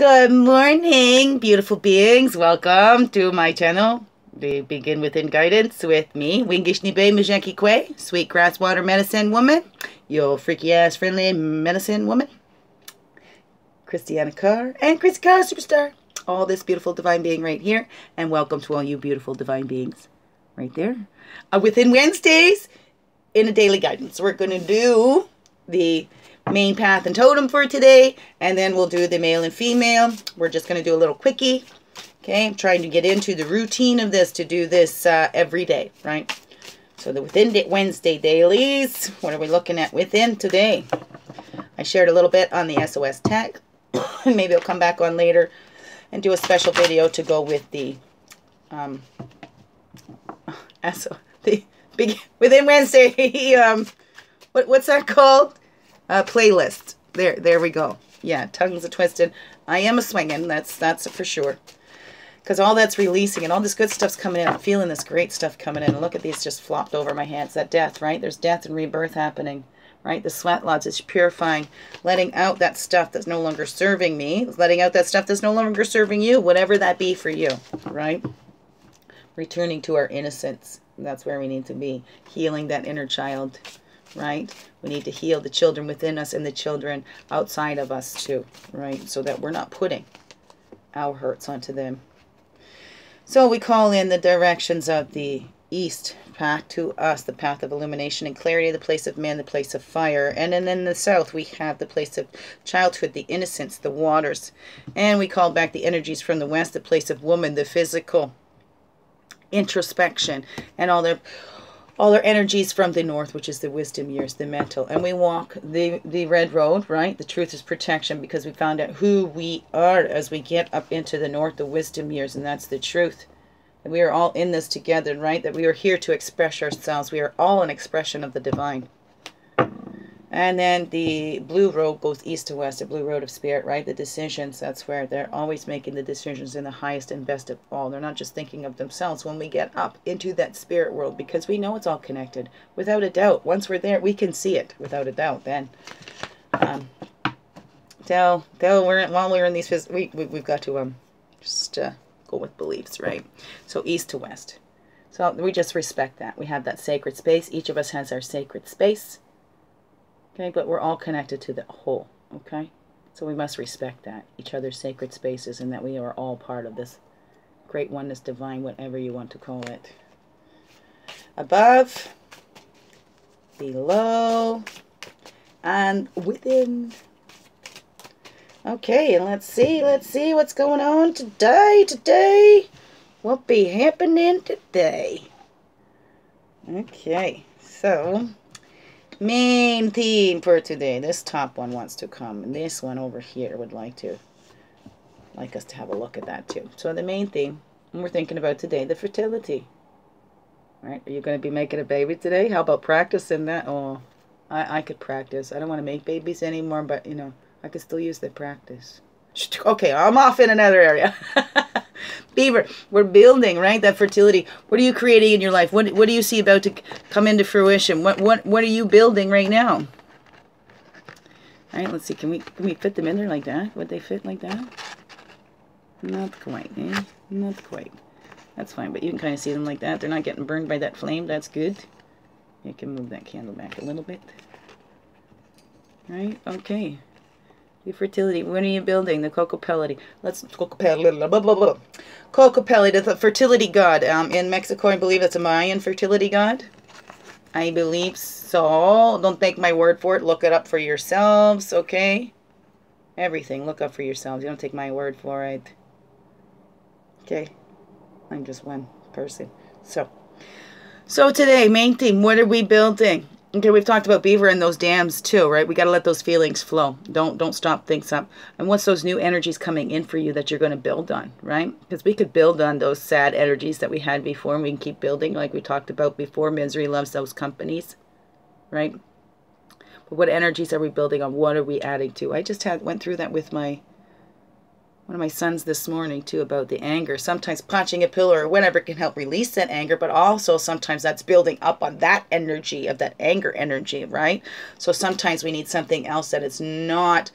Good morning, beautiful beings. Welcome to my channel. We begin within guidance with me, Wingishni Bay Mujaki Kwe, sweet grass water medicine woman, yo freaky ass friendly medicine woman, Christianna Carr, and Chrissy Carr superstar. All this beautiful divine being right here, and welcome to all you beautiful divine beings right there. Within Wednesdays, in a daily guidance, we're going to do the main path and totem for today, and then we'll do the male and female. We're just going to do a little quickie. Okay, I'm trying to get into the routine of this, to do this every day, right? So the within Wednesday dailies, what are we looking at within today? I shared a little bit on the SOS tech, and maybe I'll come back on later and do a special video to go with the within Wednesday what's that called? Playlist. There we go. Yeah, tongues are twisted. I am a swinging. That's for sure. Because all that's releasing and all this good stuff's coming in. I'm feeling this great stuff coming in. And look at these just flopped over my hands. That death, right? There's death and rebirth happening, right? The sweat lodge is purifying, letting out that stuff that's no longer serving me, letting out that stuff that's no longer serving you, whatever that be for you, right? Returning to our innocence. That's where we need to be. Healing that inner child, right? We need to heal the children within us and the children outside of us too, right? So that we're not putting our hurts onto them. So we call in the directions of the east path to us, the path of illumination and clarity, the place of man, the place of fire. And then in the south, we have the place of childhood, the innocence, the waters. And we call back the energies from the west, the place of woman, the physical, introspection, and all their energies from the north, which is the wisdom years, the mental. And we walk the red road, right? The truth is protection, because we found out who we are as we get up into the north, the wisdom years, and that's the truth. And we are all in this together, right? That we are here to express ourselves. We are all an expression of the divine. And then the blue road goes east to west, the blue road of spirit, right? The decisions, that's where they're always making the decisions in the highest and best of all. They're not just thinking of themselves when we get up into that spirit world, because we know it's all connected, without a doubt. Once we're there, we can see it, without a doubt. Then, while we're in these, we've got to just go with beliefs, right? So east to west. So we just respect that. We have that sacred space. Each of us has our sacred space. Okay, but we're all connected to the whole, okay? So we must respect that, each other's sacred spaces, and that we are all part of this great oneness, divine, whatever you want to call it. Above, below, and within. Okay, and let's see what's going on today. What be happening today? Okay, so main theme for today. This top one wants to come, and this one over here would like us to have a look at that too. So the main theme, and we're thinking about today, the fertility. Right? Are you going to be making a baby today? How about practicing that? Oh, I could practice. I don't want to make babies anymore, but you know, I could still use the practice. Okay, I'm off in another area. Beaver, we're building, right? That fertility. What are you creating in your life? What do you see about to come into fruition? What are you building right now? All right, let's see. Can we fit them in there like that? Would they fit like that? Not quite, eh? Not quite. That's fine, but you can kind of see them like that. They're not getting burned by that flame. That's good. You can move that candle back a little bit. Right? Okay. The fertility. What are you building? The Cocopelli. Cocopelli, the fertility god. In Mexico, I believe it's a Mayan fertility god. I believe so. Don't take my word for it. Look it up for yourselves, okay? Everything. Look up for yourselves. You don't take my word for it. Okay? I'm just one person. So today, main theme. What are we building? Okay, we've talked about beaver and those dams too, right? We got to let those feelings flow. Don't stop things up. And what's those new energies coming in for you that you're going to build on, right? Because we could build on those sad energies that we had before, and we can keep building like we talked about before. Misery loves those companies, right? But what energies are we building on? What are we adding to? I just went through that with one of my sons this morning too, about the anger. Sometimes punching a pillar or whatever can help release that anger, but also sometimes that's building up on that energy of that anger energy, right? So sometimes we need something else that is not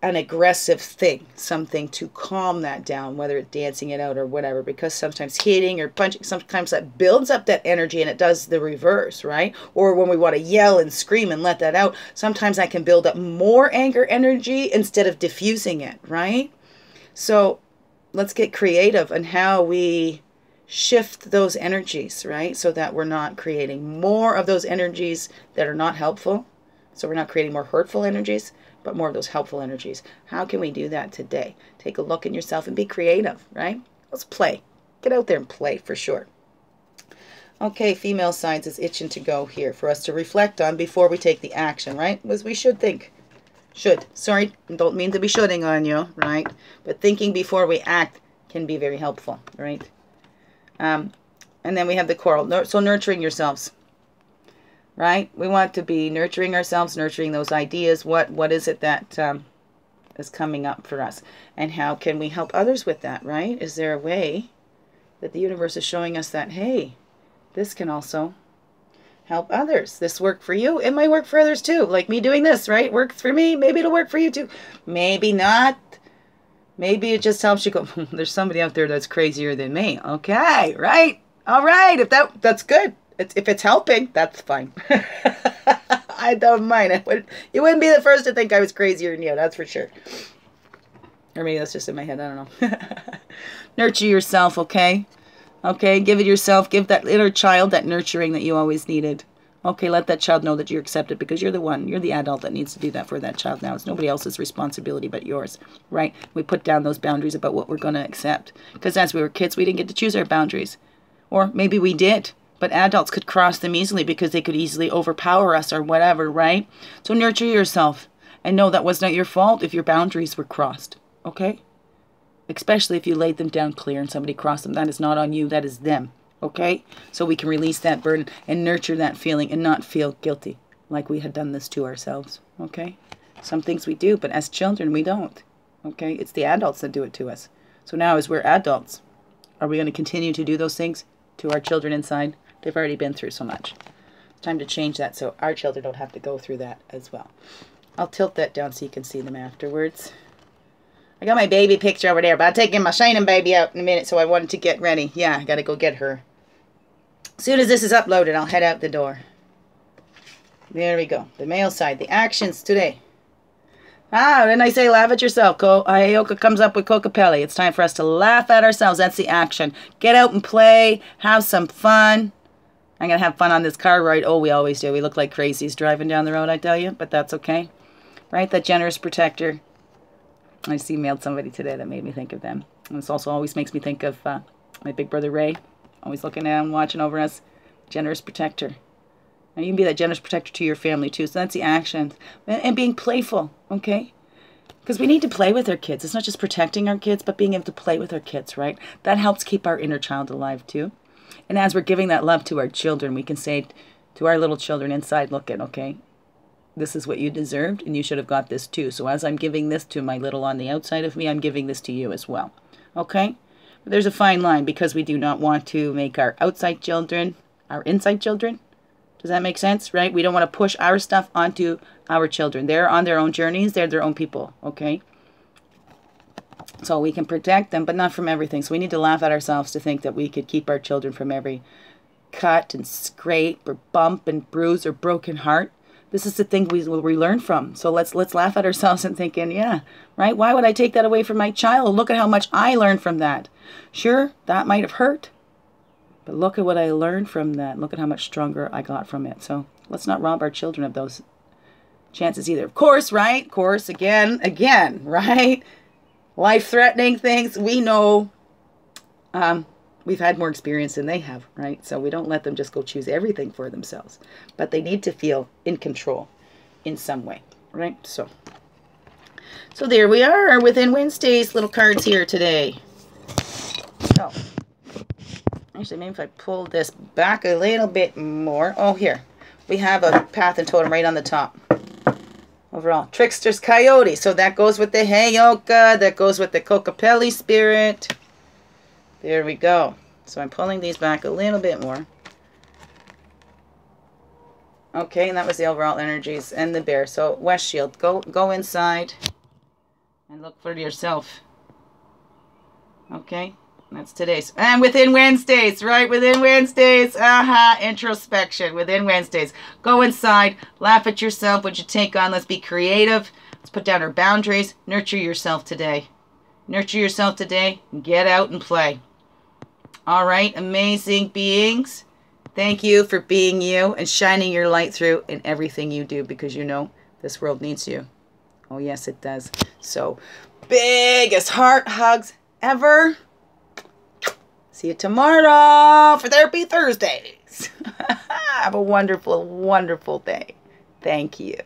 an aggressive thing, something to calm that down, whether it's dancing it out or whatever, because sometimes hitting or punching, sometimes that builds up that energy and it does the reverse, right? Or when we want to yell and scream and let that out, sometimes I can build up more anger energy instead of diffusing it, right? So let's get creative on how we shift those energies, right? So that we're not creating more of those energies that are not helpful. So we're not creating more hurtful energies, but more of those helpful energies. How can we do that today? Take a look in yourself and be creative, right? Let's play. Get out there and play for sure. Okay, female signs is itching to go here for us to reflect on before we take the action, right? As we should think. Should. Sorry, don't mean to be shoulding on you, right? But thinking before we act can be very helpful, right? And then we have the coral. So nurturing yourselves. Right? We want to be nurturing ourselves, nurturing those ideas. What is it that is coming up for us? And how can we help others with that, right? Is there a way that the universe is showing us that, hey, this can also help others. This worked for you. It might work for others too. Like me doing this, right? Works for me. Maybe it'll work for you too. Maybe not. Maybe it just helps you go, there's somebody out there that's crazier than me. Okay, right? All right. If that's good. If it's helping, that's fine. I don't mind. You wouldn't be the first to think I was crazier than you, that's for sure. Or maybe that's just in my head, I don't know. Nurture yourself, okay? Okay, give it yourself. Give that inner child that nurturing that you always needed. Okay, let that child know that you're accepted because you're the one. You're the adult that needs to do that for that child now. It's nobody else's responsibility but yours, right? We put down those boundaries about what we're going to accept. Because as we were kids, we didn't get to choose our boundaries. Or maybe we did. But adults could cross them easily because they could easily overpower us or whatever, right? So nurture yourself and know that was not your fault if your boundaries were crossed, okay? Especially if you laid them down clear and somebody crossed them. That is not on you, that is them, okay? So we can release that burden and nurture that feeling and not feel guilty like we had done this to ourselves, okay? Some things we do, but as children, we don't, okay? It's the adults that do it to us. So now as we're adults, are we going to continue to do those things to our children inside? They've already been through so much. It's time to change that so our children don't have to go through that as well. I'll tilt that down so you can see them afterwards. I got my baby picture over there, but I'm taking my shining baby out in a minute, so I wanted to get ready. Yeah, I got to go get her. As soon as this is uploaded, I'll head out the door. There we go. The male side. The actions today. Then I say laugh at yourself. Ayoka comes up with Kokapelli. It's time for us to laugh at ourselves. That's the action. Get out and play. Have some fun. I'm going to have fun on this car ride. Oh, we always do. We look like crazies driving down the road, I tell you. But that's okay. Right? That generous protector. I emailed somebody today that made me think of them. And this also always makes me think of my big brother Ray. Always looking down, watching over us. Generous protector. And you can be that generous protector to your family too. So that's the action. And being playful, okay? Because we need to play with our kids. It's not just protecting our kids, but being able to play with our kids, right? That helps keep our inner child alive too. And as we're giving that love to our children, we can say to our little children inside, look at, okay, this is what you deserved, and you should have got this too. So as I'm giving this to my little on the outside of me, I'm giving this to you as well. Okay? But there's a fine line because we do not want to make our outside children our inside children. Does that make sense, right? We don't want to push our stuff onto our children. They're on their own journeys. They're their own people, okay? So we can protect them, but not from everything. So we need to laugh at ourselves to think that we could keep our children from every cut and scrape or bump and bruise or broken heart. This is the thing we learn from. So let's laugh at ourselves and thinking, yeah, right? Why would I take that away from my child? Look at how much I learned from that. Sure, that might have hurt, but look at what I learned from that. Look at how much stronger I got from it. So let's not rob our children of those chances either. Of course, right? Of course, again, right? Life-threatening things, we know we've had more experience than they have, right? So we don't let them just go choose everything for themselves. But they need to feel in control in some way, right? So there we are within Wednesday's little cards here today. So, actually, maybe if I pull this back a little bit more. Oh, here. We have a path and totem right on the top. Overall, Trickster's Coyote. So that goes with the Heyoka. That goes with the Kokapelli spirit. There we go. So I'm pulling these back a little bit more. Okay, and that was the overall energies and the bear. So West Shield, go inside. And look for yourself. Okay? That's today's. And within Wednesdays, right? Within Wednesdays. Introspection. Within Wednesdays. Go inside. Laugh at yourself. What you take on. Let's be creative. Let's put down our boundaries. Nurture yourself today. Nurture yourself today. Get out and play. All right, amazing beings. Thank you for being you and shining your light through in everything you do, because you know this world needs you. Oh, yes, it does. So, biggest heart hugs ever. See you tomorrow for Therapy Thursdays. Have a wonderful, wonderful day. Thank you.